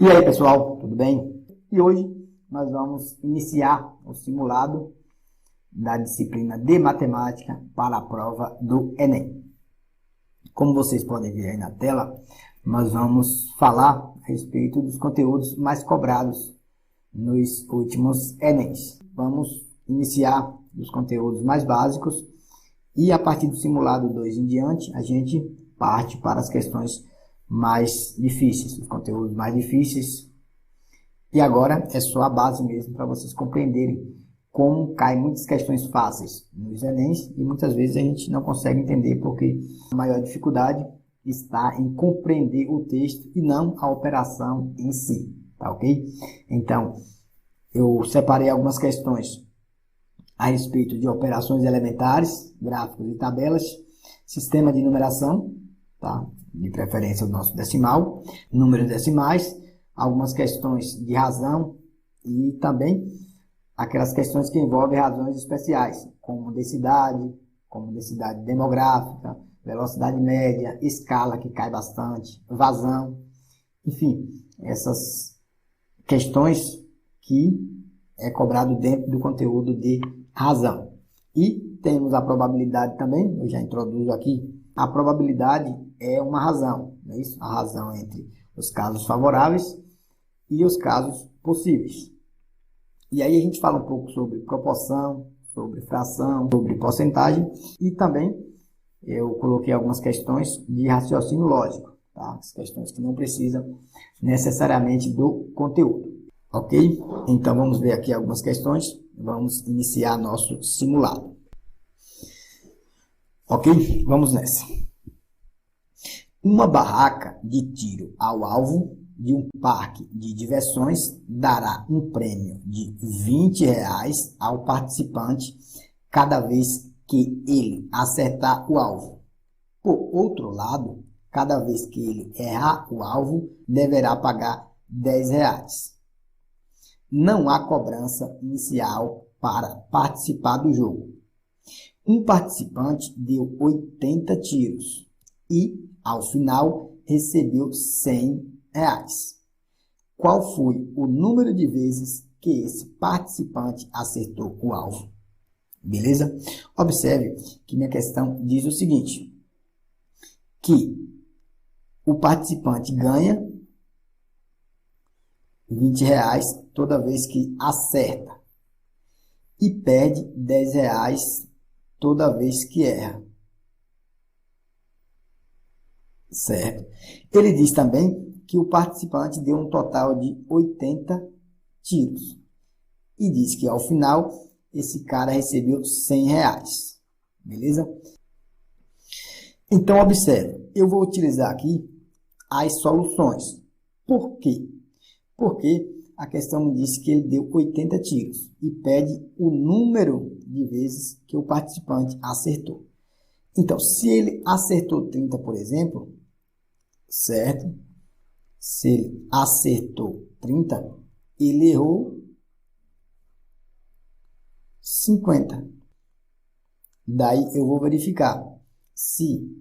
E aí, pessoal, tudo bem? E hoje nós vamos iniciar o simulado da disciplina de matemática para a prova do Enem. Como vocês podem ver aí na tela, nós vamos falar a respeito dos conteúdos mais cobrados nos últimos Enems. Vamos iniciar os conteúdos mais básicos e a partir do simulado 2 em diante, a gente parte para as questões mais difíceis, os conteúdos mais difíceis. E agora é só a base mesmo para vocês compreenderem como caem muitas questões fáceis nos Enems e muitas vezes a gente não consegue entender porque a maior dificuldade está em compreender o texto e não a operação em si, tá ok? Então, eu separei algumas questões a respeito de operações elementares, gráficos e tabelas, sistema de numeração, tá? De preferência o nosso decimal, números decimais, algumas questões de razão e também aquelas questões que envolvem razões especiais, como densidade demográfica, velocidade média, escala, que cai bastante, vazão, enfim, essas questões que é cobrado dentro do conteúdo de razão. E temos a probabilidade também, eu já introduzo aqui, a probabilidade é uma razão, não é isso? A razão entre os casos favoráveis e os casos possíveis. E aí a gente fala um pouco sobre proporção, sobre fração, sobre porcentagem e também eu coloquei algumas questões de raciocínio lógico, tá? As questões que não precisam necessariamente do conteúdo, ok? Então vamos ver aqui algumas questões, vamos iniciar nosso simulado. Ok? Vamos nessa. Uma barraca de tiro ao alvo de um parque de diversões dará um prêmio de R$20 ao participante cada vez que ele acertar o alvo. Por outro lado, cada vez que ele errar o alvo, deverá pagar R$10. Não há cobrança inicial para participar do jogo. Um participante deu 80 tiros e, ao final, recebeu R$100. Qual foi o número de vezes que esse participante acertou o alvo? Beleza? Observe que minha questão diz o seguinte, que o participante ganha R$20 toda vez que acerta e perde R$10 toda vez que erra. Certo? Ele diz também que o participante deu um total de 80 tiros. E diz que ao final, esse cara recebeu R$100. Beleza? Então, observe. Eu vou utilizar aqui as soluções. Por quê? Porque a questão me disse que ele deu 80 tiros e pede o número de vezes que o participante acertou. Então, se ele acertou 30, por exemplo, certo? Se ele acertou 30, ele errou 50. Daí eu vou verificar se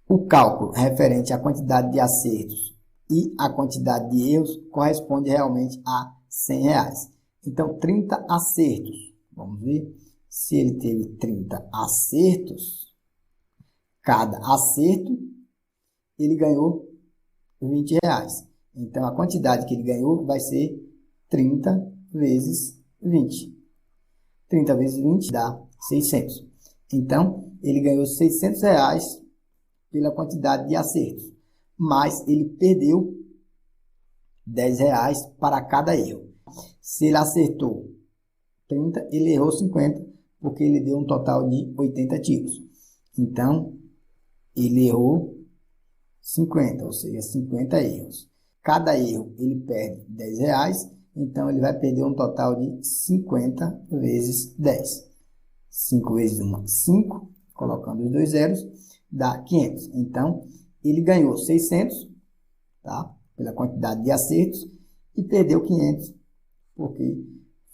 o cálculo referente à quantidade de acertos e a quantidade de erros corresponde realmente a R$100. Então, 30 acertos. Vamos ver se ele teve 30 acertos. Cada acerto, ele ganhou R$20. Então, a quantidade que ele ganhou vai ser 30 vezes 20. 30 vezes 20 dá 600. Então, ele ganhou R$600 pela quantidade de acertos. Mas ele perdeu R$10 para cada erro. Se ele acertou 30, ele errou 50, porque ele deu um total de 80 tiros. Então, ele errou 50, ou seja, 50 erros. Cada erro ele perde R$10, então ele vai perder um total de 50 vezes 10. 5 vezes 1, 5, colocando os dois zeros, dá 500. Então, ele ganhou 600, tá? Pela quantidade de acertos, e perdeu 500, porque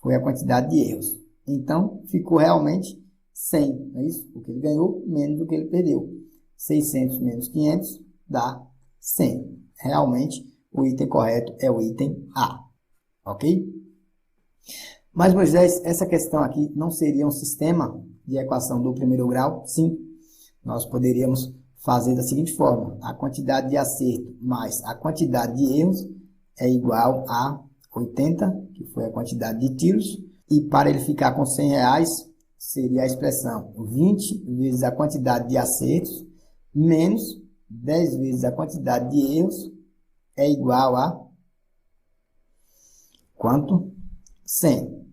foi a quantidade de erros. Então, ficou realmente 100, não é isso? Porque ele ganhou menos do que ele perdeu. 600 menos 500 dá 100. Realmente, o item correto é o item A, ok? Mas, Moisés, essa questão aqui não seria um sistema de equação do primeiro grau? Sim, nós poderíamos fazer da seguinte forma: a quantidade de acerto mais a quantidade de erros é igual a 80, que foi a quantidade de tiros, e para ele ficar com R$100, seria a expressão 20 vezes a quantidade de acertos menos 10 vezes a quantidade de erros é igual a quanto? 100,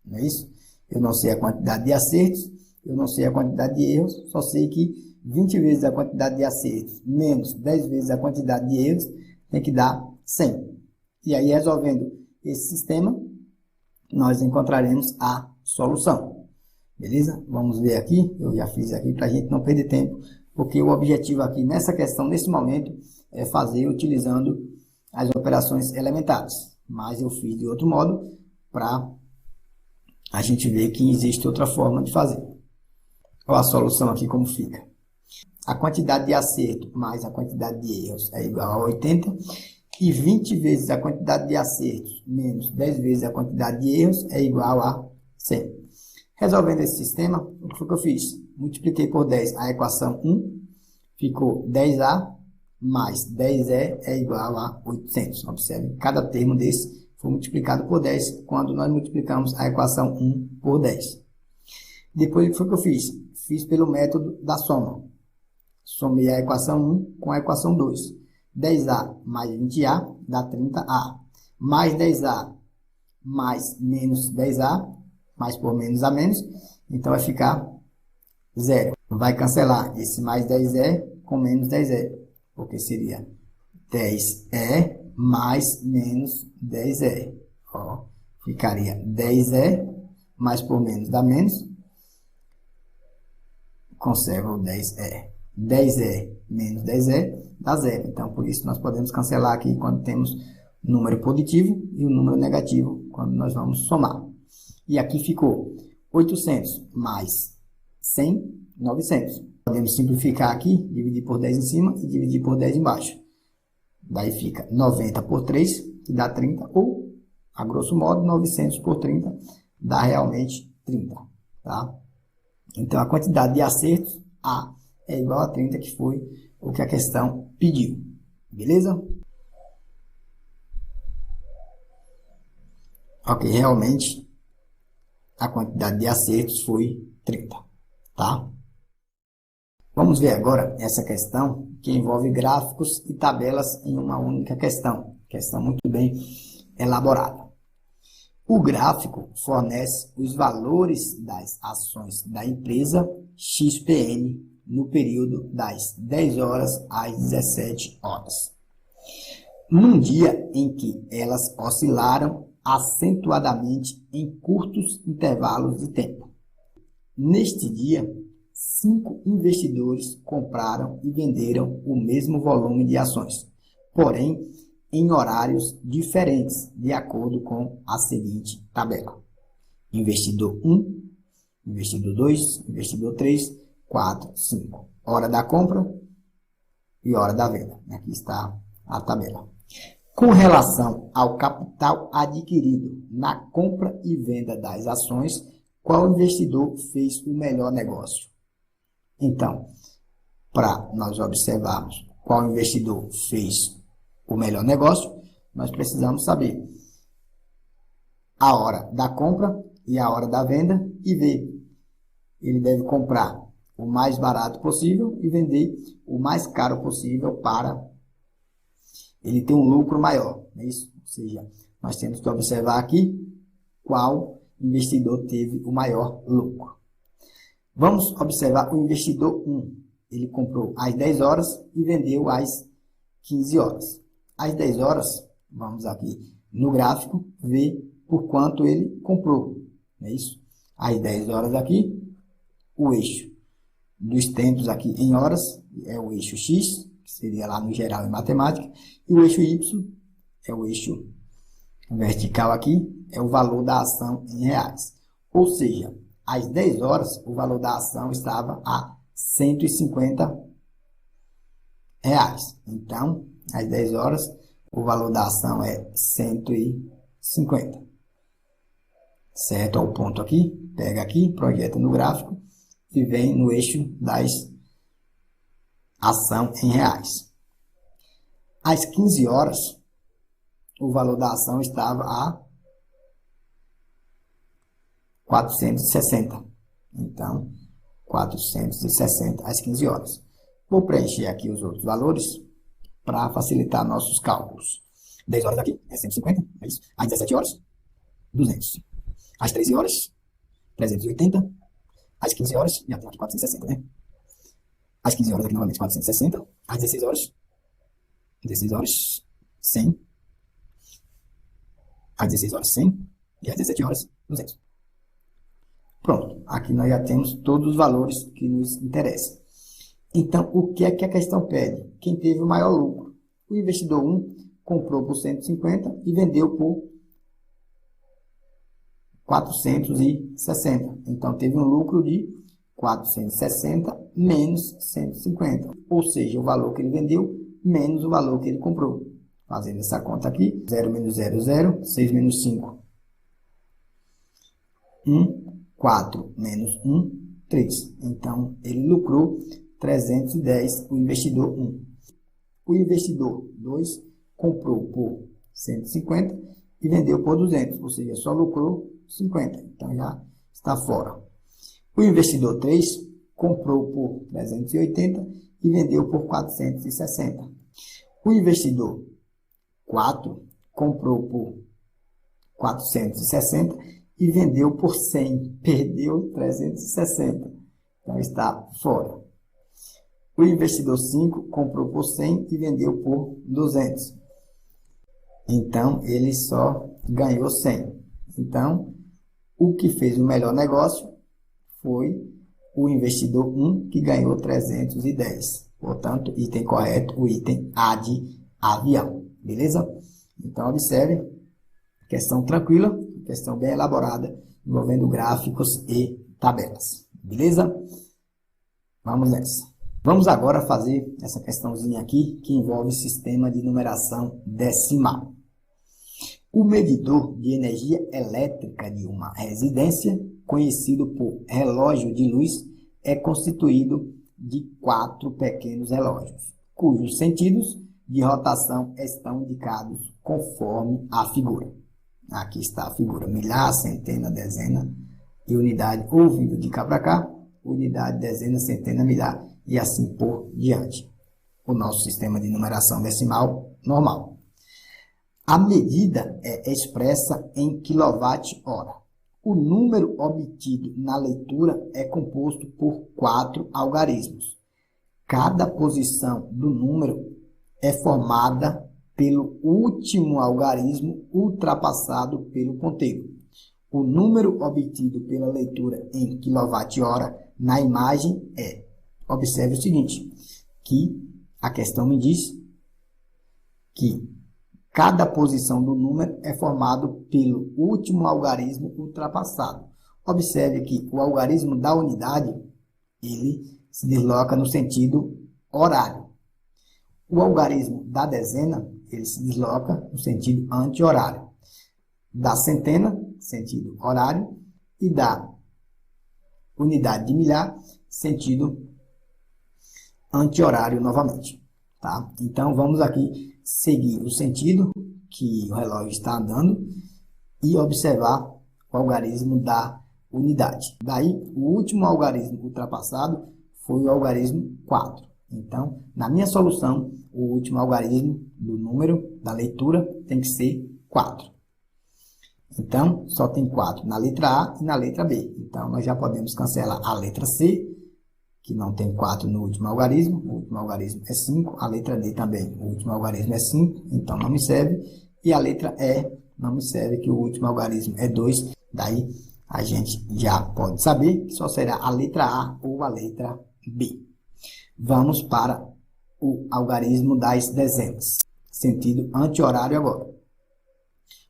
não é isso? Eu não sei a quantidade de acertos, eu não sei a quantidade de erros, só sei que 20 vezes a quantidade de acertos menos 10 vezes a quantidade de erros tem que dar 100. E aí, resolvendo esse sistema, nós encontraremos a solução. Beleza? Vamos ver aqui, eu já fiz aqui para a gente não perder tempo, porque o objetivo aqui nessa questão, nesse momento, é fazer utilizando as operações elementares. Mas eu fiz de outro modo para a gente ver que existe outra forma de fazer. Olha a solução aqui como fica. A quantidade de acerto mais a quantidade de erros é igual a 80. E 20 vezes a quantidade de acertos menos 10 vezes a quantidade de erros é igual a 100. Resolvendo esse sistema, o que foi que eu fiz? Multipliquei por 10 a equação 1, ficou 10A mais 10E é igual a 800. Observe, cada termo desse foi multiplicado por 10 quando nós multiplicamos a equação 1 por 10. Depois, o que foi que eu fiz? Fiz pelo método da soma. Somei a equação 1 com a equação 2. 10A mais 20A dá 30A. Mais 10A mais menos 10A, mais por menos a menos, então vai ficar 0. Vai cancelar esse mais 10E com menos 10E, porque seria 10E mais menos 10E. Ó, ficaria 10E, mais por menos dá menos, conserva o 10E. 10E menos 10E dá 0. Então, por isso, nós podemos cancelar aqui quando temos número positivo e o número negativo quando nós vamos somar. E aqui ficou 800 mais 100, 900. Podemos simplificar aqui, dividir por 10 em cima e dividir por 10 embaixo. Daí fica 90 por 3, que dá 30, ou, a grosso modo, 900 por 30 dá realmente 30. Tá? Então, a quantidade de acertos, A, é igual a 30, que foi o que a questão pediu. Beleza? Ok, realmente a quantidade de acertos foi 30, tá? Vamos ver agora essa questão que envolve gráficos e tabelas em uma única questão. Questão muito bem elaborada. O gráfico fornece os valores das ações da empresa XPN no período das 10 horas às 17 horas. Num dia em que elas oscilaram acentuadamente em curtos intervalos de tempo. Neste dia, 5 investidores compraram e venderam o mesmo volume de ações, porém em horários diferentes, de acordo com a seguinte tabela. Investidor 1, investidor 2, investidor 3, 4, 5. Hora da compra e hora da venda. Aqui está a tabela. Com relação ao capital adquirido na compra e venda das ações, qual investidor fez o melhor negócio? Então, para nós observarmos qual investidor fez o melhor negócio, nós precisamos saber a hora da compra e a hora da venda e ver. Ele deve comprar o mais barato possível e vender o mais caro possível para ele ter um lucro maior. Não é isso? Ou seja, nós temos que observar aqui qual investidor teve o maior lucro. Vamos observar o investidor 1. Ele comprou às 10 horas e vendeu às 15 horas. Às 10 horas, vamos aqui no gráfico ver por quanto ele comprou. Não é isso? Às 10 horas aqui, o eixo dos tempos aqui em horas é o eixo X, que seria lá no geral em matemática, e o eixo Y é o eixo vertical aqui, é o valor da ação em reais. Ou seja, às 10 horas o valor da ação estava a 150 reais. Então, às 10 horas o valor da ação é 150. Certo? Ao ponto aqui, pega aqui, projeta no gráfico e vem no eixo das ação em reais. Às 15 horas, o valor da ação estava a 460. Então, 460 às 15 horas. Vou preencher aqui os outros valores para facilitar nossos cálculos. 10 horas aqui é 150, é isso. Às 17 horas, 200. Às 13 horas, 380. Às 15 horas, já tem aqui 460, né? Às 15 horas aqui novamente 460. Às 16 horas, 100. Às 16 horas, 100. E às 17 horas, 200. Pronto, aqui nós já temos todos os valores que nos interessam. Então, o que é que a questão pede? Quem teve o maior lucro? O investidor 1 comprou por 150 e vendeu por 460. Então, teve um lucro de 460 menos 150. Ou seja, o valor que ele vendeu menos o valor que ele comprou. Fazendo essa conta aqui, 0 menos 0, 0. 6 menos 5, 1. 4 menos 1, 3. Então, ele lucrou 310, o investidor 1. O investidor 2 comprou por 150 e vendeu por 200, ou seja, só lucrou 50. Então, já está fora. O investidor 3 comprou por 380 e vendeu por 460. O investidor 4 comprou por 460 e vendeu por 100, perdeu 360, então está fora. O investidor 5 comprou por 100 e vendeu por 200, então ele só ganhou 100. Então, o que fez o melhor negócio foi o investidor 1, que ganhou 310. Portanto, item correto, o item A de avião, beleza? Então, observe, questão tranquila, questão bem elaborada, envolvendo gráficos e tabelas. Beleza? Vamos nessa. Vamos agora fazer essa questãozinha aqui, que envolve sistema de numeração decimal. O medidor de energia elétrica de uma residência, conhecido por relógio de luz, é constituído de 4 pequenos relógios, cujos sentidos de rotação estão indicados conforme a figura. Aqui está a figura: milhar, centena, dezena e unidade, ou vindo de cá para cá, unidade, dezena, centena, milhar e assim por diante. O nosso sistema de numeração decimal normal. A medida é expressa em quilowatt-hora. O número obtido na leitura é composto por 4 algarismos. Cada posição do número é formada pelo último algarismo ultrapassado pelo ponteiro. O número obtido pela leitura em quilowatt-hora na imagem é, observe o seguinte, que a questão me diz que cada posição do número é formado pelo último algarismo ultrapassado. Observe que o algarismo da unidade, ele se desloca no sentido horário. O algarismo da dezena, ele se desloca no sentido anti-horário. Da centena, sentido horário, e da unidade de milhar, sentido anti-horário novamente. Tá? Então, vamos aqui seguir o sentido que o relógio está andando e observar o algarismo da unidade. Daí, o último algarismo ultrapassado foi o algarismo 4. Então, na minha solução, o último algarismo do número da leitura tem que ser 4. Então, só tem 4 na letra A e na letra B. Então, nós já podemos cancelar a letra C, que não tem 4 no último algarismo. O último algarismo é 5. A letra D também. O último algarismo é 5, então não me serve. E a letra E não me serve, que o último algarismo é 2. Daí, a gente já pode saber que só será a letra A ou a letra B. Vamos para o algarismo das dezenas. Sentido anti-horário agora.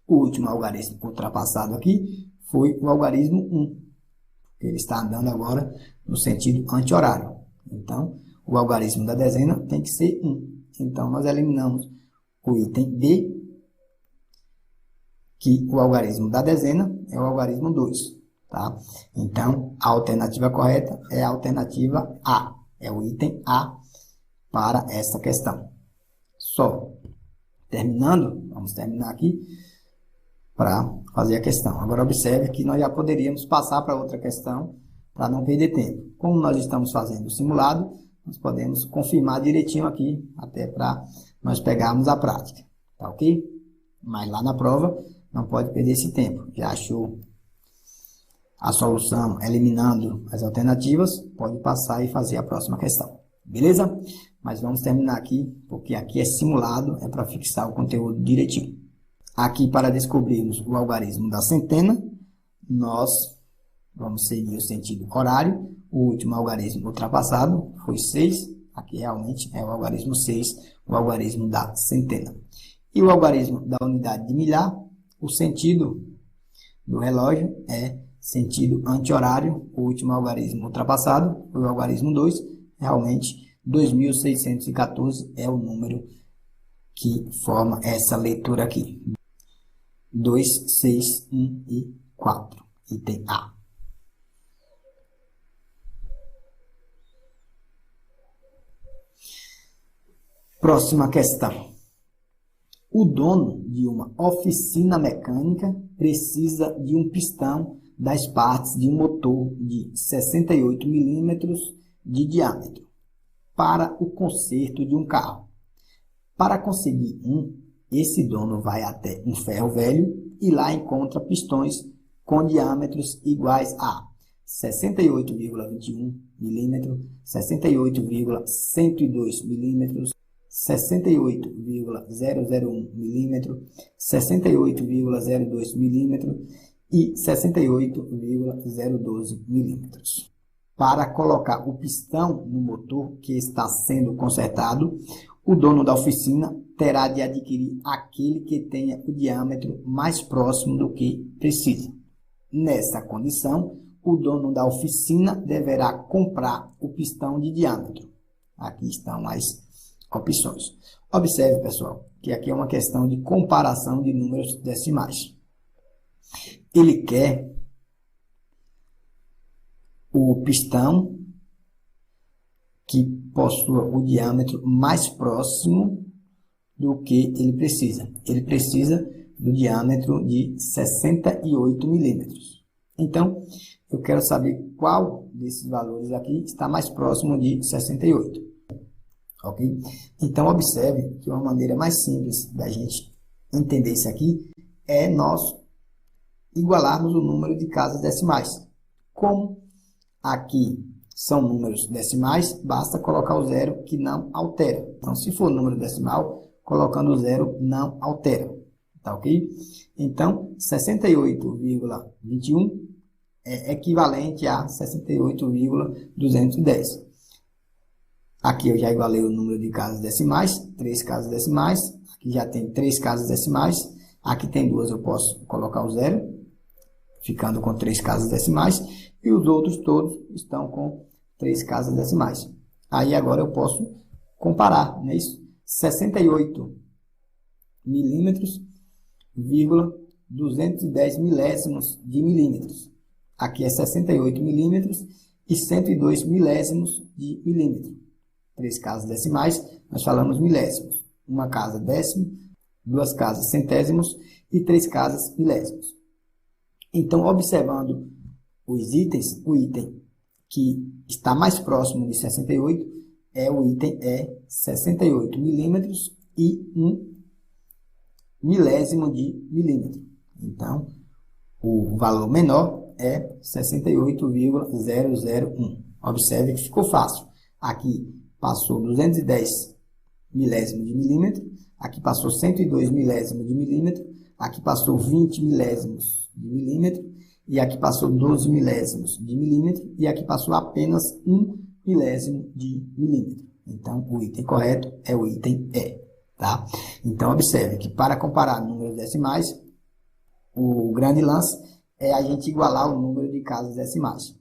O último algarismo ultrapassado aqui foi o algarismo 1. Ele está andando agora no sentido anti-horário. Então, o algarismo da dezena tem que ser 1. Então, nós eliminamos o item B, que o algarismo da dezena é o algarismo 2, tá? Então, a alternativa correta é a alternativa A, é o item A para essa questão. Só terminando, vamos terminar aqui para fazer a questão. Agora observe que nós já poderíamos passar para outra questão para não perder tempo. Como nós estamos fazendo o simulado, nós podemos confirmar direitinho aqui, até para nós pegarmos a prática, tá ok? Mas lá na prova não pode perder esse tempo. Já achou a solução eliminando as alternativas, pode passar e fazer a próxima questão. Beleza? Mas vamos terminar aqui, porque aqui é simulado, é para fixar o conteúdo direitinho. Aqui, para descobrirmos o algarismo da centena, nós vamos seguir o sentido horário. O último algarismo ultrapassado foi 6. Aqui realmente é o algarismo 6, o algarismo da centena. E o algarismo da unidade de milhar, o sentido do relógio é sentido anti-horário. O último algarismo ultrapassado foi o algarismo 2. Realmente, 2614 é o número que forma essa leitura aqui. 2, 6, 1 e 4. Item A. Próxima questão. O dono de uma oficina mecânica precisa de um pistão das partes de um motor de 68 milímetros de diâmetro para o conserto de um carro. Para conseguir esse dono vai até um ferro velho e lá encontra pistões com diâmetros iguais a 68,21 milímetros, 68,102 milímetros, 68,001 milímetro, 68,02 milímetro e 68,012 milímetros. Para colocar o pistão no motor que está sendo consertado, o dono da oficina terá de adquirir aquele que tenha o diâmetro mais próximo do que precisa. Nessa condição, o dono da oficina deverá comprar o pistão de diâmetro. Aqui estão as opções. Observe, pessoal, que aqui é uma questão de comparação de números decimais. Ele quer o pistão que possua o diâmetro mais próximo do que ele precisa. Ele precisa do diâmetro de 68 milímetros. Então, eu quero saber qual desses valores aqui está mais próximo de 68. Ok? Então, observe que uma maneira mais simples da gente entender isso aqui é nós igualarmos o número de casas decimais. Como aqui são números decimais, basta colocar o zero que não altera. Então, se for número decimal, colocando o zero não altera. Tá ok? Então, 68,21 é equivalente a 68,210. Aqui eu já igualei o número de casas decimais, 3 casas decimais. Aqui já tem 3 casas decimais. Aqui tem 2, eu posso colocar o zero, ficando com 3 casas decimais. E os outros todos estão com 3 casas decimais. Aí agora eu posso comparar, não é isso? 68 milímetros, 210 milésimos de milímetros. Aqui é 68 milímetros e 102 milésimos de milímetro. 3 casas decimais, nós falamos milésimos. Uma casa décimo, 2 casas centésimos e 3 casas milésimos. Então, observando os itens, o item que está mais próximo de 68 é o item 68 milímetros e 1 milésimo de milímetro. Então, o valor menor é 68,001. Observe que ficou fácil. Aqui passou 210 milésimos de milímetro, aqui passou 102 milésimos de milímetro, aqui passou 20 milésimos de milímetro, e aqui passou 12 milésimos de milímetro, e aqui passou apenas 1 milésimo de milímetro. Então, o item correto é o item E. Tá? Então, observe que para comparar números decimais, o grande lance é a gente igualar o número de casas decimais.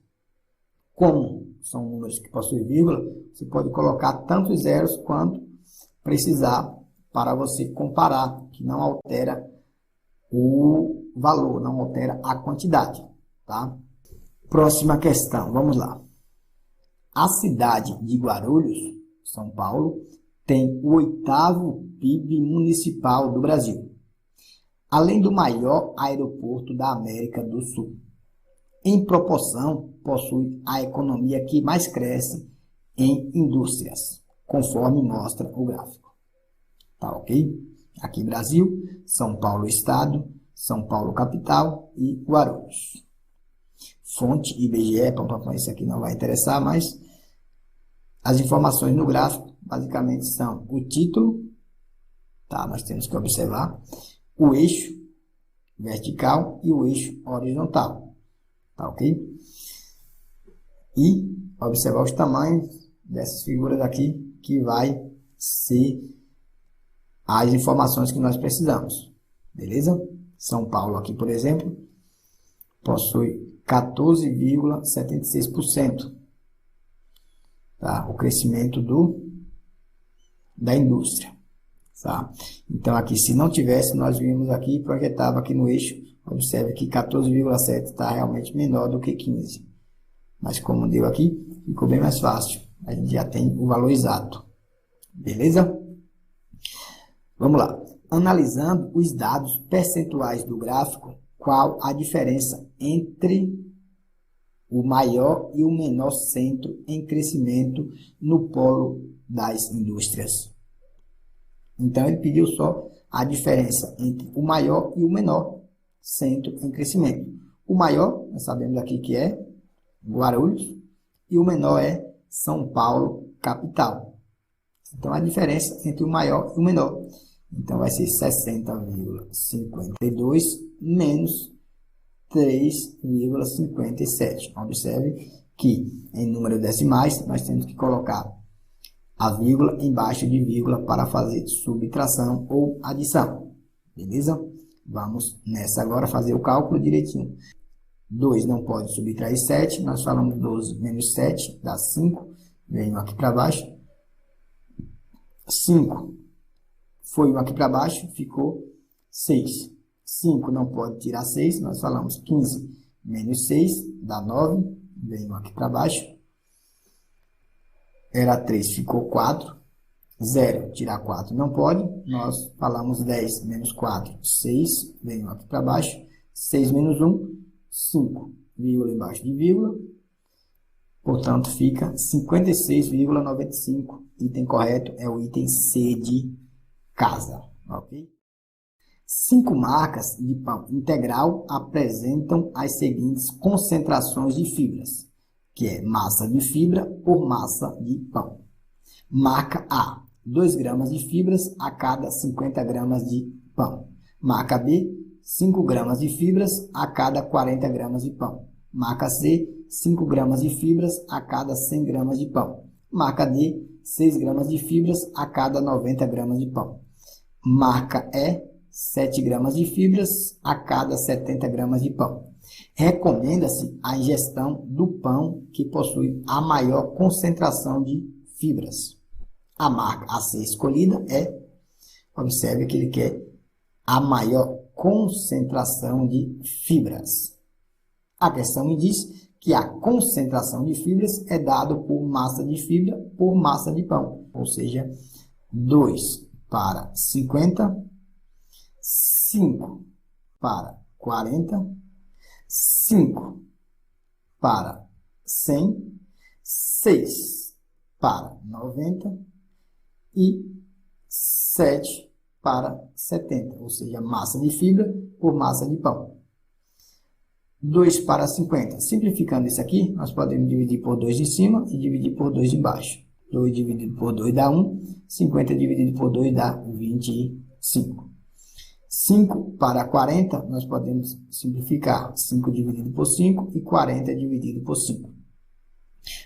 Como são números que possuem vírgula, você pode colocar tantos zeros quanto precisar para você comparar, que não altera o valor, não altera a quantidade, tá? Próxima questão, vamos lá. A cidade de Guarulhos, São Paulo, tem o 8º PIB municipal do Brasil, além do maior aeroporto da América do Sul. Em proporção, possui a economia que mais cresce em indústrias, conforme mostra o gráfico. Tá ok? Aqui Brasil, São Paulo Estado, São Paulo Capital e Guarulhos. Fonte IBGE, isso aqui não vai interessar, mas as informações no gráfico basicamente são o título, tá? Nós temos que observar o eixo vertical e o eixo horizontal, tá ok? E observar os tamanhos dessas figuras aqui, que vai ser as informações que nós precisamos, beleza? São Paulo aqui, por exemplo, possui 14,76%, tá? O crescimento da indústria, tá? Então aqui, se não tivesse, nós vimos aqui, projetava aqui no eixo, observe que 14,7 está realmente menor do que 15, mas como deu aqui, ficou bem mais fácil, a gente já tem o valor exato, beleza? Vamos lá, analisando os dados percentuais do gráfico, qual a diferença entre o maior e o menor centro em crescimento no polo das indústrias? Então, ele pediu só a diferença entre o maior e o menor centro em crescimento. O maior, nós sabemos aqui que é Guarulhos, e o menor é São Paulo, capital. Então, a diferença entre o maior e o menor. Então, vai ser 60,52 menos 3,57. Observe que em número decimais nós temos que colocar a vírgula embaixo de vírgula para fazer subtração ou adição. Beleza? Vamos nessa agora fazer o cálculo direitinho. 2 não pode subtrair 7. Nós falamos 12 menos 7 dá 5. Venho aqui para baixo. 5 foi um aqui para baixo, ficou 6. 5 não pode tirar 6, nós falamos 15 menos 6 dá 9. Venho aqui para baixo. Era 3, ficou 4. 0, tirar 4 não pode. Nós falamos 10 menos 4, 6. Venho aqui para baixo. 6 menos 1, 5. Vírgula embaixo de vírgula. Portanto, fica 56,95. Item correto é o item C de casa. Ok? 5 marcas de pão integral apresentam as seguintes concentrações de fibras, que é massa de fibra por massa de pão. Marca A, 2 gramas de fibras a cada 50 gramas de pão. Marca B, 5 gramas de fibras a cada 40 gramas de pão. Marca C, 5 gramas de fibras a cada 100 gramas de pão. Marca D, 6 gramas de fibras a cada 90 gramas de pão. Marca E, 7 gramas de fibras a cada 70 gramas de pão. Recomenda-se a ingestão do pão que possui a maior concentração de fibras. A marca a ser escolhida é, observe que ele quer a maior concentração de fibras. A questão me diz que a concentração de fibras é dada por massa de fibra por massa de pão, ou seja, 2 para 50, 5 para 40, 5 para 100, 6 para 90 e 7 para 70, ou seja, massa de fibra por massa de pão. 2 para 50. Simplificando isso aqui, nós podemos dividir por 2 de cima e dividir por 2 de baixo. 2 dividido por 2 dá 1, 50 dividido por 2 dá 25. 5 para 40, nós podemos simplificar 5 dividido por 5 e 40 dividido por 5.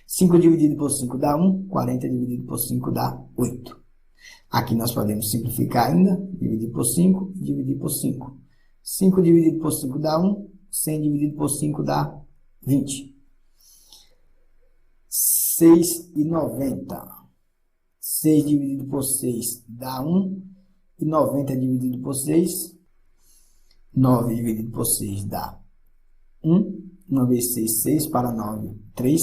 5 dividido por 5 dá 1, 40 dividido por 5 dá 8. Aqui nós podemos simplificar ainda, dividir por 5 e dividir por 5. 5 dividido por 5 dá 1, 100 dividido por 5 dá 20. 6,90. 6 dividido por 6 dá 1. E 90 dividido por 6, 9 dividido por 6 dá 1. 1 vezes 6, 6 para 9, 3.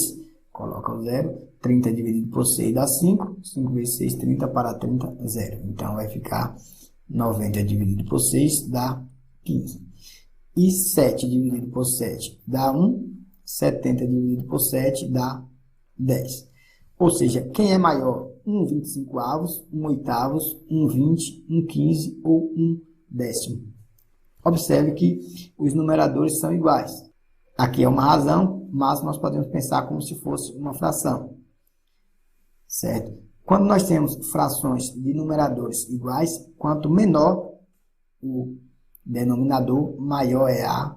Coloca o 0. 30 dividido por 6 dá 5. 5 vezes 6, 30 para 30, 0. Então, vai ficar 90 dividido por 6 dá 15. E 7 dividido por 7 dá 1. 70 dividido por 7 dá 10. Ou seja, quem é maior? 1/25, 1/8, 1/20, 1/15 ou 1/10. Observe que os numeradores são iguais. Aqui é uma razão, mas nós podemos pensar como se fosse uma fração. Certo? Quando nós temos frações de numeradores iguais, quanto menor o denominador, maior é a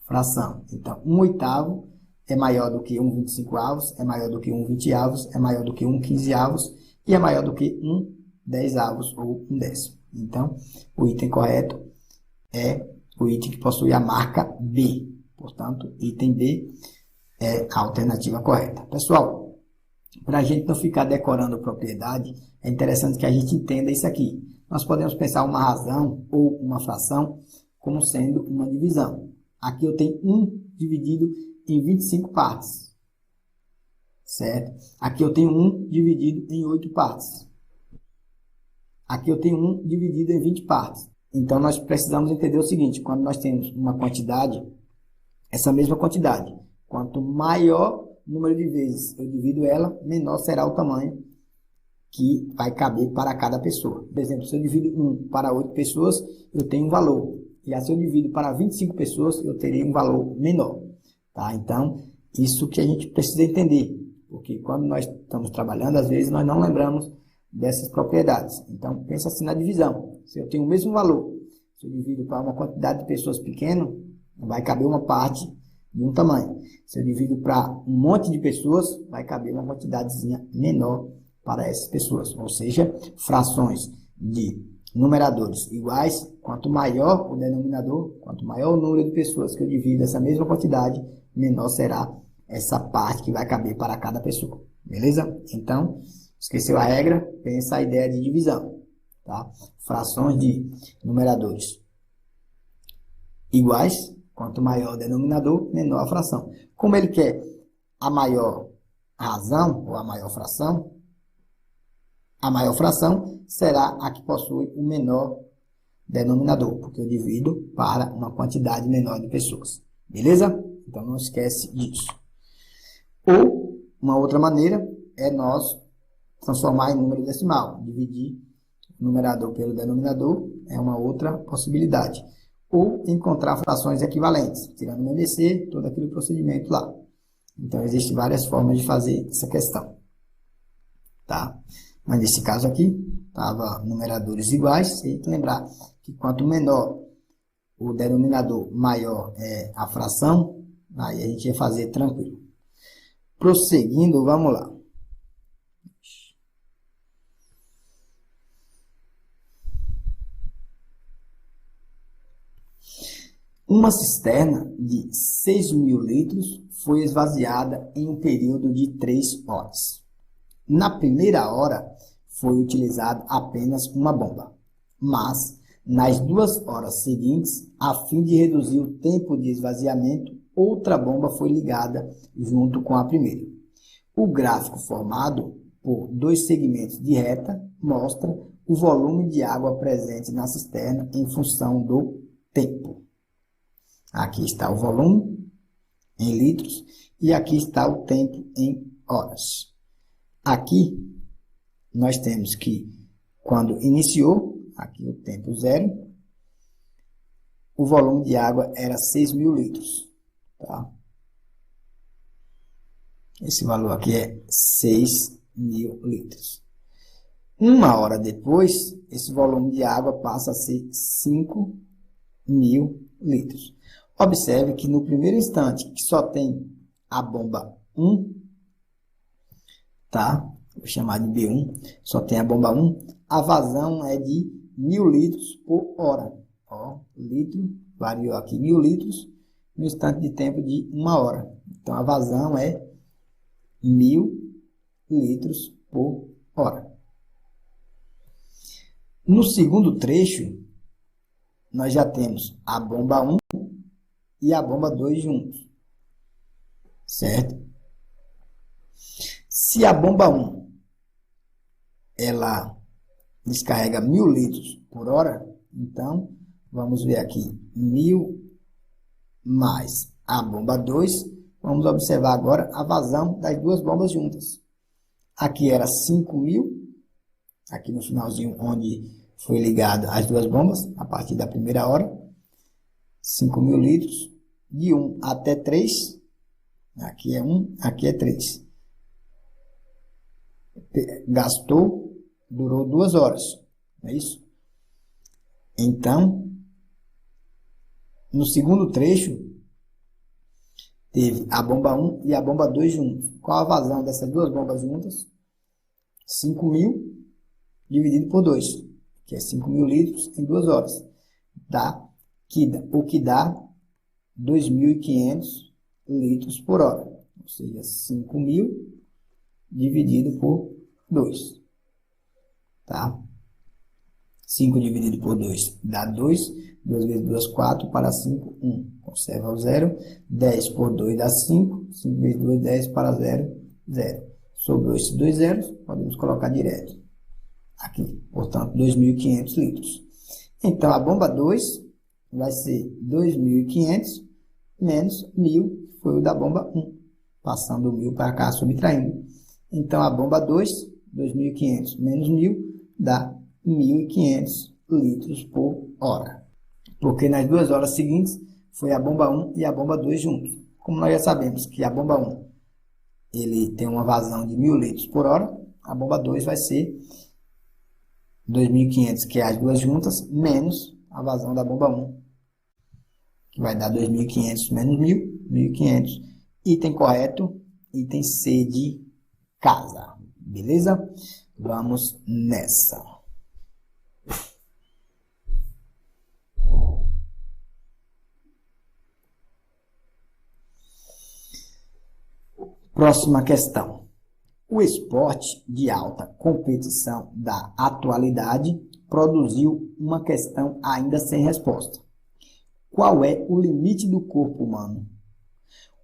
fração. Então, 1/8 é maior do que 1/25, é maior do que 1/20, é maior do que 1/15 e é maior do que 1/10 ou 1/10. Então, o item correto é o item que possui a marca B. Portanto, item B é a alternativa correta. Pessoal, para a gente não ficar decorando propriedade, é interessante que a gente entenda isso aqui. Nós podemos pensar uma razão ou uma fração como sendo uma divisão. Aqui eu tenho 1 dividido em 25 partes. Certo? Aqui eu tenho 1 dividido em 8 partes. Aqui eu tenho 1 dividido em 20 partes. Então, nós precisamos entender o seguinte: quando nós temos uma quantidade, essa mesma quantidade, quanto maior o número de vezes eu divido ela, menor será o tamanho que vai caber para cada pessoa. Por exemplo, se eu divido 1 para 8 pessoas, eu tenho um valor. E se eu divido para 25 pessoas, eu terei um valor menor. Tá? Então, isso que a gente precisa entender. Porque quando nós estamos trabalhando, às vezes nós não lembramos dessas propriedades. Então, pensa assim na divisão. Se eu tenho o mesmo valor, se eu divido para uma quantidade de pessoas pequena, vai caber uma parte de um tamanho. Se eu divido para um monte de pessoas, vai caber uma quantidadezinha menor para essas pessoas. Ou seja, frações de numeradores iguais, quanto maior o denominador, quanto maior o número de pessoas que eu divido essa mesma quantidade, menor será essa parte que vai caber para cada pessoa. Beleza? Então, esqueceu a regra? Pensa a ideia de divisão. Tá? Frações de numeradores iguais, quanto maior o denominador, menor a fração. Como ele quer a maior razão ou a maior fração será a que possui o menor denominador, porque eu divido para uma quantidade menor de pessoas. Beleza? Então, não esquece disso. Ou, uma outra maneira é nós transformar em número decimal. Dividir o numerador pelo denominador é uma outra possibilidade. Ou encontrar frações equivalentes, tirando o MVC, todo aquele procedimento lá. Então, existem várias formas de fazer essa questão. Tá? Mas nesse caso aqui, estava numeradores iguais. Tem que lembrar que quanto menor o denominador, maior é a fração. Aí a gente ia fazer tranquilo. Prosseguindo, vamos lá. Uma cisterna de 6.000 litros foi esvaziada em um período de 3 horas. Na primeira hora, foi utilizada apenas uma bomba, mas nas 2 horas seguintes, a fim de reduzir o tempo de esvaziamento, outra bomba foi ligada junto com a primeira. O gráfico formado por 2 segmentos de reta mostra o volume de água presente na cisterna em função do tempo. Aqui está o volume em litros e aqui está o tempo em horas. Aqui nós temos que quando iniciou, aqui o tempo 0, o volume de água era 6.000 litros. Tá? Esse valor aqui é 6.000 litros. 1 hora depois, esse volume de água passa a ser 5.000 litros. Observe que no primeiro instante, que só tem a bomba 1, tá? Vou chamar de B1, só tem a bomba 1, a vazão é de 1.000 litros por hora. Ó, litro, variou aqui 1.000 litros, no instante de tempo de 1 hora. Então, a vazão é 1.000 litros por hora. No segundo trecho, nós já temos a bomba 1 e a bomba 2 juntos, certo? Se a bomba 1 ela descarrega 1000 litros por hora, então vamos ver aqui 1000 mais a bomba 2. Vamos observar agora a vazão das duas bombas juntas. Aqui era 5.000, aqui no finalzinho onde foi ligado as duas bombas, a partir da primeira hora, 5.000 litros, de 1 até 3, aqui é 1, aqui é 3. Gastou, durou 2 horas, não é isso? Então, no segundo trecho, teve a bomba 1 e a bomba 2 juntos. Qual a vazão dessas duas bombas juntas? 5.000 dividido por 2, que é 5.000 litros em 2 horas. O que dá 2.500 litros por hora. Ou seja, 5.000 dividido por 2. Tá? 5 dividido por 2 dá 2. 2 vezes 2, 4. Para 5, 1. Conserva o 0. 10 por 2 dá 5. 5 vezes 2, 10. Para 0, 0. Sobrou esses 2 zeros. Podemos colocar direto aqui. Portanto, 2.500 litros. Então, a bomba 2 vai ser 2.500 menos 1.000, que foi o da bomba 1. Passando o 1.000 para cá, subtraindo. Então, a bomba 2, 2.500 menos 1.000, dá 1.500 litros por hora. Porque nas 2 horas seguintes, foi a bomba 1 e a bomba 2 juntos. Como nós já sabemos que a bomba 1 ele tem uma vazão de 1.000 litros por hora, a bomba 2 vai ser 2.500, que é as duas juntas, menos a vazão da bomba 1, que vai dar 2.500 menos 1.000, 1.500. Item correto, item C de casa. Beleza? Vamos nessa. Próxima questão. O esporte de alta competição da atualidade produziu uma questão ainda sem resposta. Qual é o limite do corpo humano?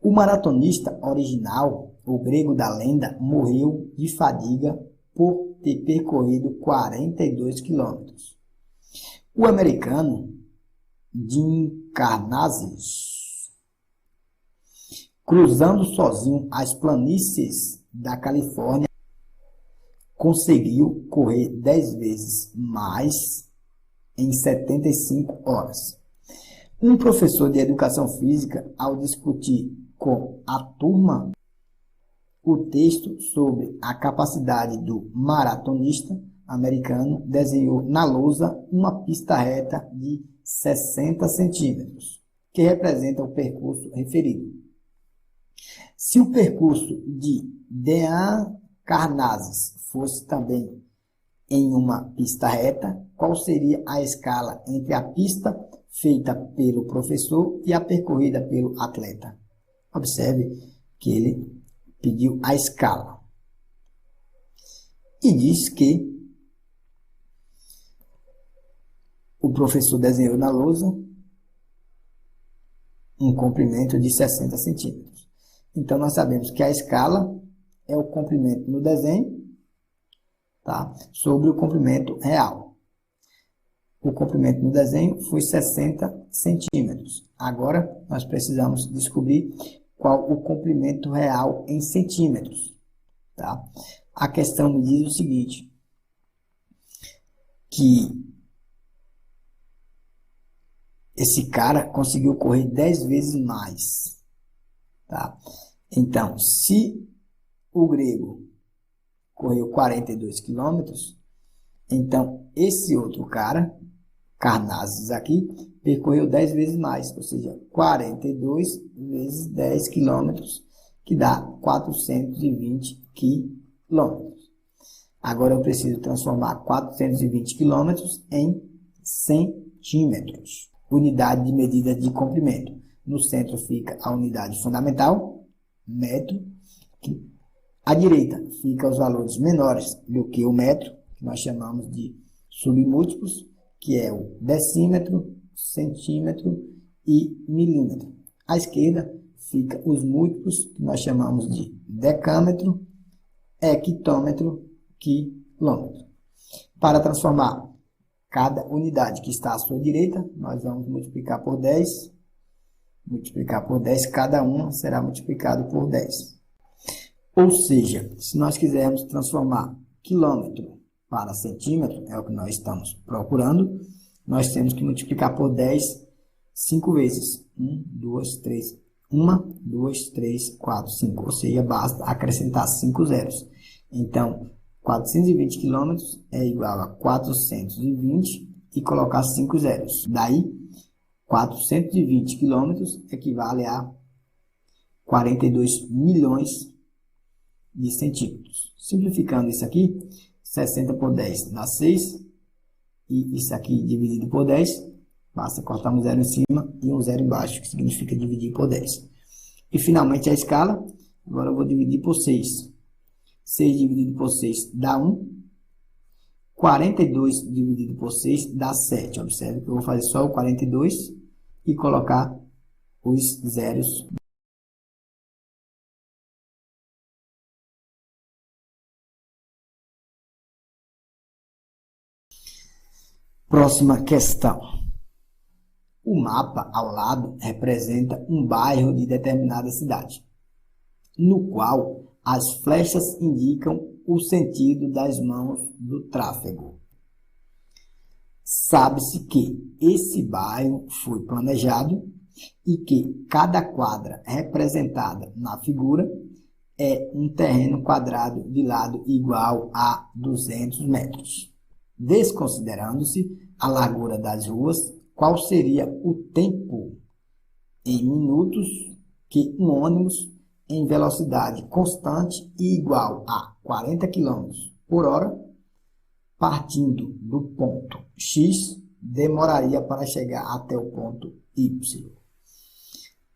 O maratonista original, o grego da lenda, morreu de fadiga por ter percorrido 42 quilômetros. O americano Jim Karnazes, cruzando sozinho as planícies da Califórnia, conseguiu correr 10 vezes mais em 75 horas. Um professor de educação física, ao discutir com a turma o texto sobre a capacidade do maratonista americano, desenhou na lousa uma pista reta de 60 centímetros, que representa o percurso referido. Se o percurso de Dean Karnazes fosse também em uma pista reta, qual seria a escala entre a pista feita pelo professor e a percorrida pelo atleta? Observe que ele pediu a escala. E diz que o professor desenhou na lousa um comprimento de 60 centímetros. Então, nós sabemos que a escala é o comprimento no desenho, tá? Sobre o comprimento real. O comprimento no desenho foi 60 centímetros. Agora, nós precisamos descobrir qual o comprimento real em centímetros, tá? A questão me diz o seguinte, que esse cara conseguiu correr 10 vezes mais, tá? Então, se o grego correu 42 quilômetros, então esse outro cara, Karnazes aqui, percorreu 10 vezes mais, ou seja, 42 vezes 10 quilômetros, que dá 420 quilômetros. Agora eu preciso transformar 420 quilômetros em centímetros, unidade de medida de comprimento. No centro fica a unidade fundamental, metro. À direita fica os valores menores do que o metro, que nós chamamos de submúltiplos, que é o decímetro, centímetro e milímetro. À esquerda fica os múltiplos que nós chamamos de decâmetro, hectômetro, quilômetro. Para transformar cada unidade que está à sua direita, nós vamos multiplicar por 10. Multiplicar por 10, cada uma será multiplicado por 10. Ou seja, se nós quisermos transformar quilômetro para centímetro, é o que nós estamos procurando, nós temos que multiplicar por 10 5 vezes. 1, 2, 3. 1, 2, 3, 4, 5. Ou seja, basta acrescentar 5 zeros. Então, 420 quilômetros é igual a 420 e colocar 5 zeros. Daí, 420 quilômetros equivale a 42 milhões de centímetros. Simplificando isso aqui, 60 por 10 dá 6. E isso aqui dividido por 10, basta cortar um zero em cima e um zero embaixo, que significa dividir por 10. E finalmente a escala, agora eu vou dividir por 6. 6 dividido por 6 dá 1. 42 dividido por 6 dá 7. Observe que eu vou fazer só o 42 e colocar os zeros. Próxima questão. O mapa ao lado representa um bairro de determinada cidade, no qual as flechas indicam o sentido das mãos do tráfego. Sabe-se que esse bairro foi planejado e que cada quadra representada na figura é um terreno quadrado de lado igual a 200 metros. Desconsiderando-se a largura das ruas, qual seria o tempo em minutos que um ônibus em velocidade constante e igual a 40 km por hora, partindo do ponto X, demoraria para chegar até o ponto Y?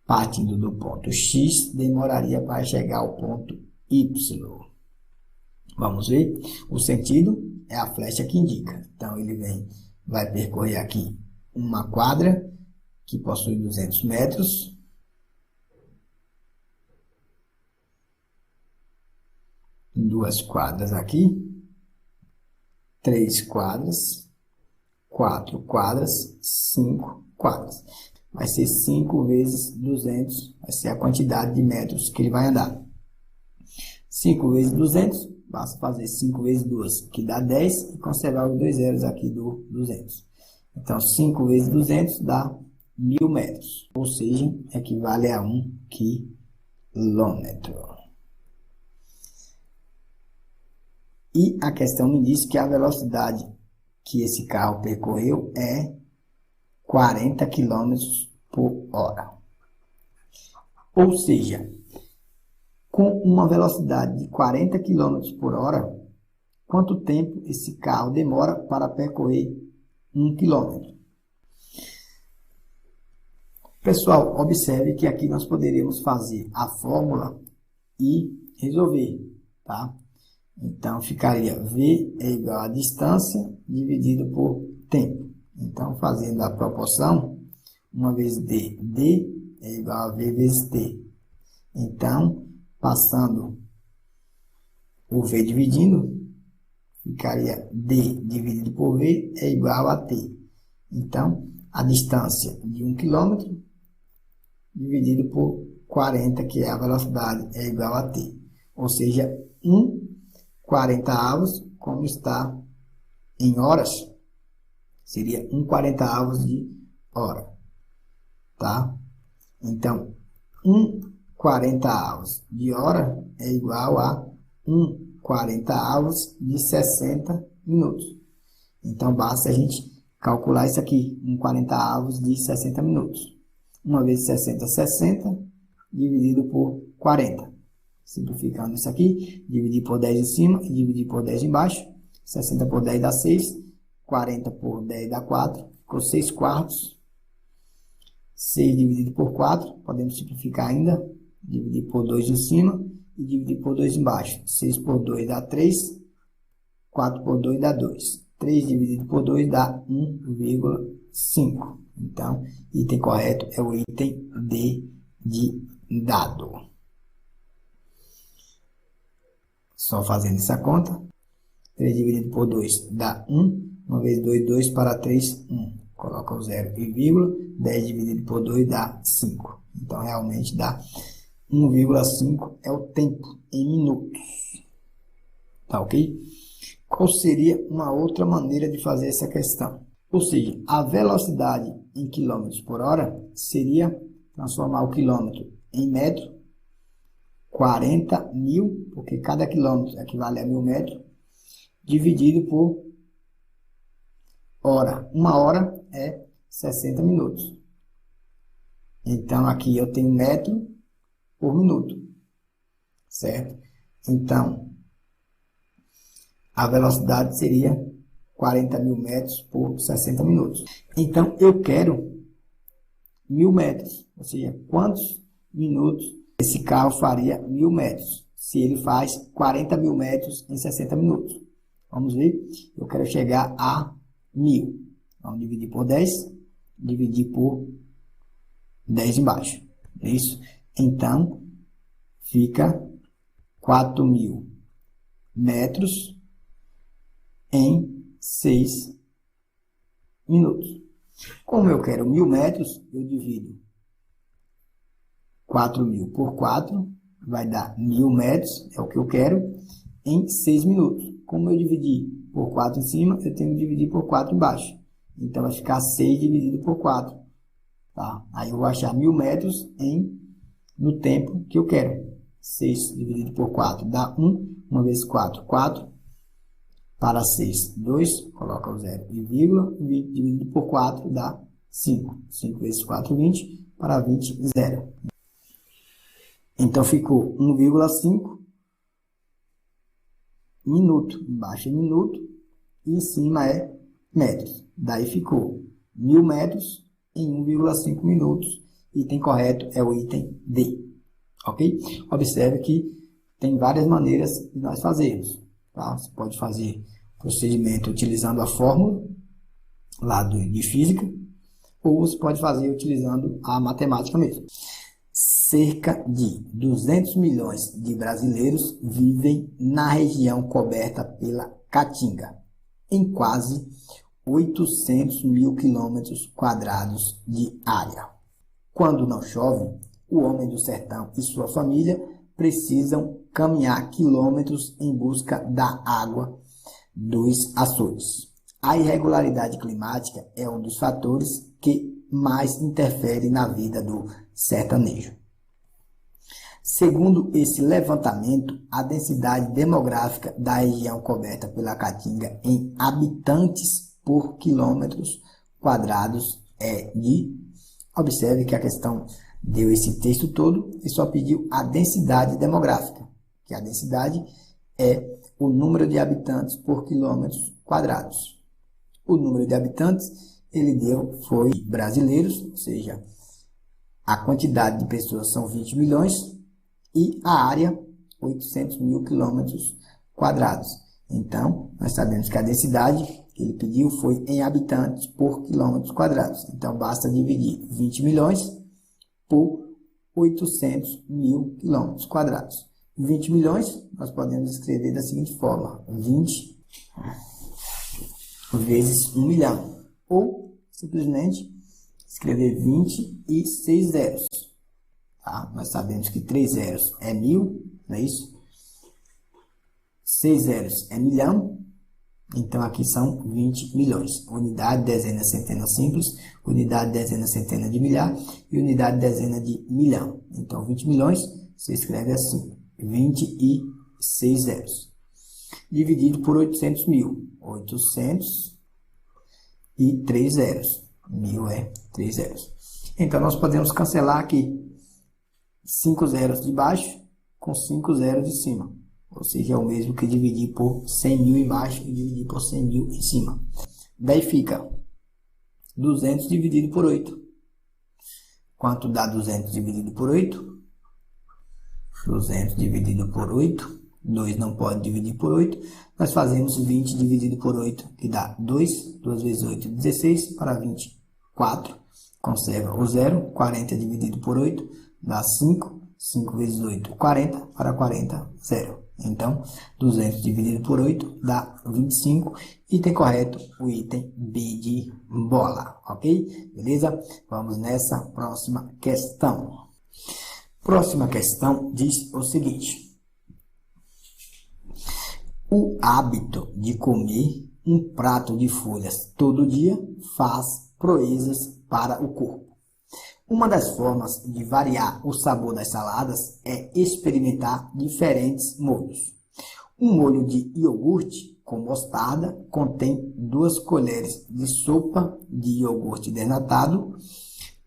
Partindo do ponto X, demoraria para chegar ao ponto Y. Vamos ver? O sentido é a flecha que indica. Então, ele vai percorrer aqui uma quadra que possui 200 metros. Duas quadras aqui. 3 quadras. 4 quadras. 5 quadras. Vai ser 5 vezes 200. Vai ser a quantidade de metros que ele vai andar. 5 vezes 200. Basta fazer 5 vezes 2, que dá 10, e conservar os dois zeros aqui do 200. Então, 5 vezes 200 dá 1000 metros, ou seja, equivale a 1 quilômetro. E a questão me diz que a velocidade que esse carro percorreu é 40 km por hora. Ou seja, com uma velocidade de 40 km por hora, quanto tempo esse carro demora para percorrer 1 km? Pessoal, observe que aqui nós poderíamos fazer a fórmula e resolver, tá? Então, ficaria V é igual a distância dividido por tempo. Então, fazendo a proporção, 1 vezes D é igual a V vezes T. Então, passando o V dividindo, ficaria D dividido por V é igual a T. Então, a distância de 1 km dividido por 40, que é a velocidade, é igual a T. Ou seja, 1/40, como está em horas, seria 1/40 de hora. Tá? Então, 1/40 de hora é igual a 1/40 de 60 minutos. Então, basta a gente calcular isso aqui, 1/40 de 60 minutos. 1 vezes 60, 60, dividido por 40. Simplificando isso aqui, dividir por 10 em cima e dividir por 10 embaixo. 60 por 10 dá 6, 40 por 10 dá 4, ficou 6 quartos. 6 dividido por 4, podemos simplificar ainda, dividir por 2 em cima e dividir por 2 embaixo. 6 por 2 dá 3, 4 por 2 dá 2. 3 dividido por 2 dá 1,5. Então, item correto é o item D de dado. Só fazendo essa conta. 3 dividido por 2 dá 1. 1 vezes 2, 2 para 3, 1. Coloca o 0 e vírgula. 10 dividido por 2 dá 5. Então, realmente dá 1,5 é o tempo em minutos. Tá ok? Qual seria uma outra maneira de fazer essa questão? Ou seja, a velocidade em quilômetros por hora seria transformar o quilômetro em metro, 40 mil, porque cada quilômetro equivale a 1000 metros, dividido por hora. Uma hora é 60 minutos. Então, aqui eu tenho metro por minuto, certo? Então, a velocidade seria 40 mil metros por 60 minutos. Então, eu quero 1000 metros, ou seja, quantos minutos esse carro faria 1000 metros, se ele faz 40 mil metros em 60 minutos. Vamos ver? Eu quero chegar a 1000. Vamos dividir por 10, dividir por 10 embaixo. Isso? Então, fica 4.000 metros em 6 minutos. Como eu quero 1000 metros, eu divido 4.000 por 4, vai dar 1000 metros, é o que eu quero, em 6 minutos. Como eu dividi por 4 em cima, eu tenho que dividir por 4 embaixo. Então, vai ficar 6 dividido por 4. Tá? Aí, eu vou achar 1000 metros no tempo que eu quero. 6 dividido por 4 dá 1. 1 vezes 4, 4. Para 6, 2. Coloca o 0 e vírgula. Dividido por 4 dá 5. 5 vezes 4, 20. Para 20, 0. Então, ficou 1,5 minuto. Embaixo é minuto. E em cima é metros. Daí ficou 1000 metros em 1,5 minutos. Item correto é o item D. Ok? Observe que tem várias maneiras de nós fazermos. Tá? Você pode fazer procedimento utilizando a fórmula lá de física, ou você pode fazer utilizando a matemática mesmo. Cerca de 200 milhões de brasileiros vivem na região coberta pela Caatinga, em quase 800 mil quilômetros quadrados de área. Quando não chove, o homem do sertão e sua família precisam caminhar quilômetros em busca da água dos açudes. A irregularidade climática é um dos fatores que mais interfere na vida do sertanejo. Segundo esse levantamento, a densidade demográfica da região coberta pela Caatinga em habitantes por quilômetros quadrados é de... Observe que a questão deu esse texto todo e só pediu a densidade demográfica, que a densidade é o número de habitantes por quilômetros quadrados. O número de habitantes ele deu foi brasileiros, ou seja, a quantidade de pessoas são 20 milhões e a área 800 mil quilômetros quadrados. Então, nós sabemos que a densidade que ele pediu foi em habitantes por quilômetros quadrados. Então, basta dividir 20 milhões por 800 mil quilômetros quadrados. 20 milhões, nós podemos escrever da seguinte forma: 20 vezes 1 milhão. Ou, simplesmente, escrever 20 e 6 zeros. Tá? Nós sabemos que 3 zeros é 1000, não é isso? 6 zeros é milhão. Então, aqui são 20 milhões. Unidade, dezena, centena simples. Unidade, dezena, centena de milhar. E unidade, dezena de milhão. Então, 20 milhões, você escreve assim: 26 zeros. Dividido por 800 mil. 800 e 3 zeros. 1000 é 3 zeros. Então, nós podemos cancelar aqui 5 zeros de baixo com 5 zeros de cima. Ou seja, é o mesmo que dividir por 100 mil embaixo e dividir por 100 mil em cima. Daí fica 200 dividido por 8. Quanto dá 200 dividido por 8? 200 dividido por 8 2 não pode dividir por 8. Nós fazemos 20 dividido por 8, que dá 2. 2 vezes 8, 16. Para 24, conserva o 0. 40 dividido por 8, dá 5. 5 vezes 8, 40. Para 40, 0. Então, 200 dividido por 8 dá 25. Item correto, o item B de bola, ok? Beleza? Vamos nessa próxima questão. Próxima questão diz o seguinte: o hábito de comer um prato de folhas todo dia faz proezas para o corpo. Uma das formas de variar o sabor das saladas é experimentar diferentes molhos. Um molho de iogurte com mostarda contém 2 colheres de sopa de iogurte desnatado,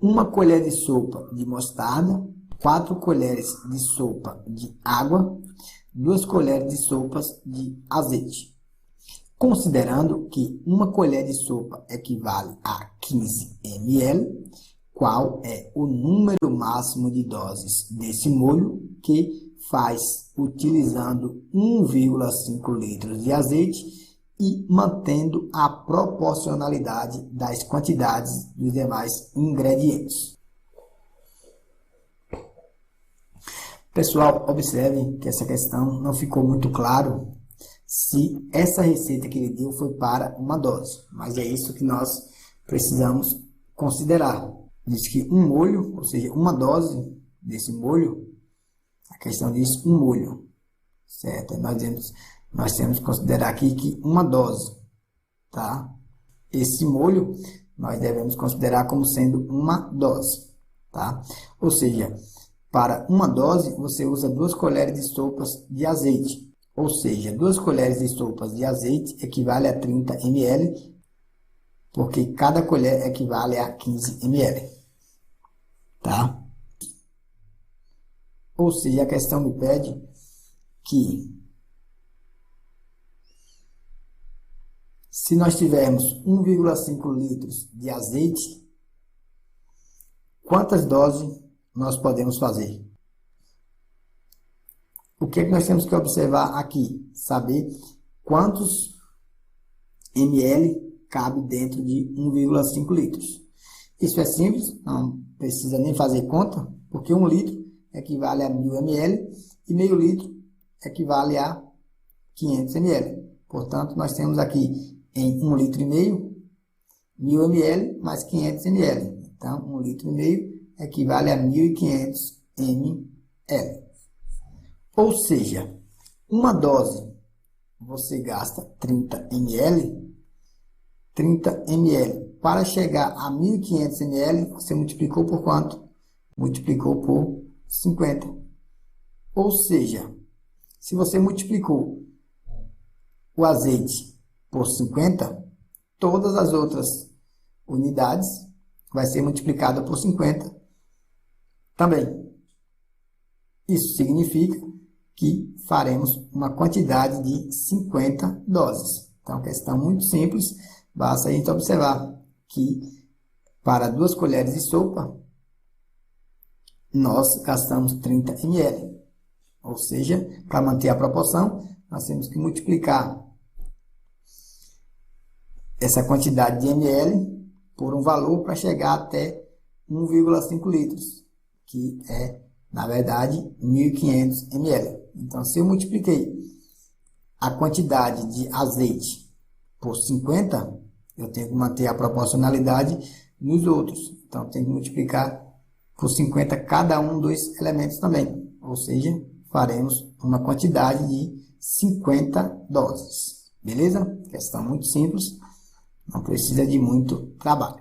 1 colher de sopa de mostarda, 4 colheres de sopa de água, 2 colheres de sopas de azeite. Considerando que 1 colher de sopa equivale a 15 ml, qual é o número máximo de doses desse molho que faz utilizando 1,5 litros de azeite e mantendo a proporcionalidade das quantidades dos demais ingredientes? Pessoal, observe que essa questão não ficou muito claro se essa receita que ele deu foi para uma dose, mas é isso que nós precisamos considerar. Diz que um molho, ou seja, uma dose desse molho, a questão diz um molho, certo? Nós temos que considerar aqui que uma dose, tá? Esse molho nós devemos considerar como sendo uma dose, tá? Ou seja, para uma dose você usa 2 colheres de sopas de azeite, ou seja, 2 colheres de sopas de azeite equivale a 30 ml, porque cada colher equivale a 15 ml, tá? Ou seja, a questão me pede que se nós tivermos 1,5 litros de azeite, quantas doses nós podemos fazer? O que é que nós temos que observar aqui? Saber quantos ml cabe dentro de 1,5 litros. Isso é simples, não precisa nem fazer conta, porque 1 litro equivale a 1000 ml e meio litro equivale a 500 ml. Portanto, nós temos aqui em 1,5 litro, 1000 ml mais 500 ml. Então, 1,5 litro equivale a 1500 ml. Ou seja, uma dose você gasta 30 ml, 30 ml. Para chegar a 1500 ml, você multiplicou por quanto? Multiplicou por 50. Ou seja, se você multiplicou o azeite por 50, todas as outras unidades vai ser multiplicada por 50 também. Isso significa que faremos uma quantidade de 50 doses. Então, questão muito simples. Basta a gente observar que para 2 colheres de sopa, nós gastamos 30 ml. Ou seja, para manter a proporção, nós temos que multiplicar essa quantidade de ml por um valor para chegar até 1,5 litros, que é, na verdade, 1500 ml. Então, se eu multipliquei a quantidade de azeite por 50, eu tenho que manter a proporcionalidade nos outros. Então, eu tenho que multiplicar por 50 cada um dos elementos também. Ou seja, faremos uma quantidade de 50 doses. Beleza? Questão muito simples, não precisa de muito trabalho.